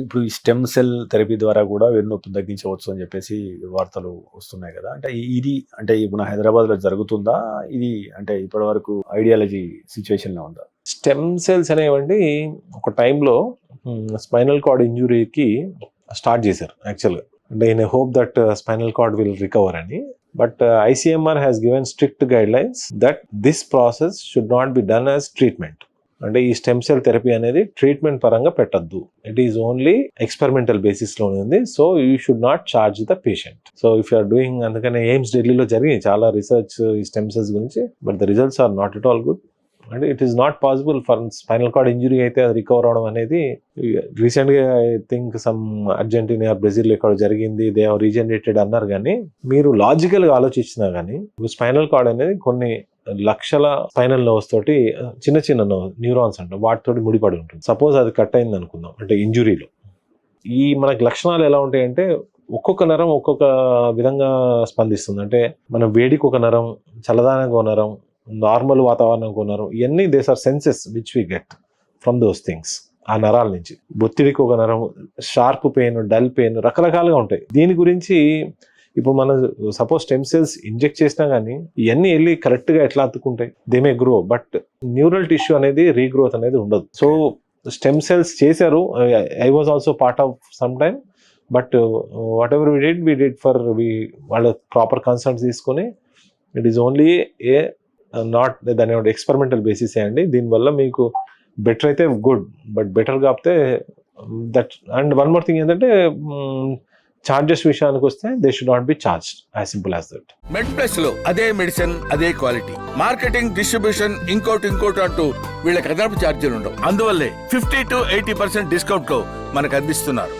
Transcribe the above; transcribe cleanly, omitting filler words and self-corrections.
ఇప్పుడు ఈ stem cell therapy ద్వారా కూడా వెన్నునొప్పిని తగ్గించవచ్చు అని చెప్పేసి వార్తలు వస్తున్నాయి కదా. అంటే ఇది అంటే ఇప్పుడు హైదరాబాద్ లో జరుగుతుందా ఇది? అంటే ఇప్పటి వరకు ఐడియాలజీ సిచ్యువేషన్ లో ఉందా? స్టెమ్ సెల్స్ అనేవండి ఒక టైంలో స్పైనల్ కార్డ్ ఇంజురీకి స్టార్ట్ చేశారు యాక్చువల్గా. అంటే in hope that spinal cord will recover అని. But ICMR has given strict guide lines that this process should not be done as treatment. అంటే ఈ స్టెమ్ సెల్ థెరపీ అనేది treatment పరంగా పెట్టద్దు. It is only experimental basis లో ఉంది. So you should not charge the patient. So if you're doing, అందుకనే ఎయిమ్స్ ఢిల్లీలో జరిగింది చాలా రీసెర్చ్ ఈ స్టెమ్ సెల్స్ గురించి. But the results are not at all good. అంటే it is not possible for spinal cord injury అయితే అది రికవర్ అవడం అనేది. రీసెంట్ గా I think some Argentina Brazil ఇక్కడ జరిగింది, దే హావ్ రీజనరేటెడ్ అన్నారు. కానీ మీరు లాజికల్ గా ఆలోచించినా కానీ స్పైనల్ కార్డ్ అనేది కొన్ని లక్షల స్పైనల్ నర్వ్స్ తోటి చిన్న చిన్న న్యూరాన్స్ అంటాం, వాటితోటి ముడిపడి ఉంటుంది. సపోజ్ అది కట్ అయింది అనుకుందాం, అంటే ఇంజురీలో ఈ మనకి లక్షణాలు ఎలా ఉంటాయంటే ఒక్కొక్క నరం ఒక్కొక్క విధంగా స్పందిస్తుంది. అంటే మన వేడికి ఒక నరం, చల్లదానికి ఒక నరం, నార్మల్ వాతావరణంకి ఒక నరం, ఇవన్నీ these are senses which we get from those things. ఆ నరాల నుంచి బొత్తిడికి ఒక నరం, షార్ప్ పెయిన్, డల్ పెయిన్, రకరకాలుగా ఉంటాయి. దీని గురించి ఇప్పుడు మనం సపోజ్ స్టెమ్ సెల్స్ ఇంజెక్ట్ చేసినా కానీ ఇవన్నీ వెళ్ళి కరెక్ట్ గా ఎట్లా అతుక్కుంటాయి? They may grow, but neural tissue అనేది రీగ్రోత్ అనేది ఉండదు. సో స్టెమ్ సెల్స్ చేశారు. I was also part of some time. But whatever we did for వాళ్ళ ప్రాపర్ కన్సల్ట్స్ తీసుకొని it is only a not దాని ఎక్స్పెరిమెంటల్ బేసిస్ అండి. దీనివల్ల మీకు బెటర్ అయితే గుడ్, బట్ బెటర్ కాకపోతే that. And one more thing ఏంటంటే charges విషయానికి వస్తే they should not be charged, as simple as that. Med plus లో అదే మెడిసిన్ అదే క్వాలిటీ, మార్కెటింగ్, డిస్ట్రిబ్యూషన్, ఇంకోటి అంటూ వీళ్ళకి అదనపు ఛార్జీలు ఉండవు. అందువల్లే 50 to 80% డిస్కౌంట్ లో మనకు అందిస్తున్నారు.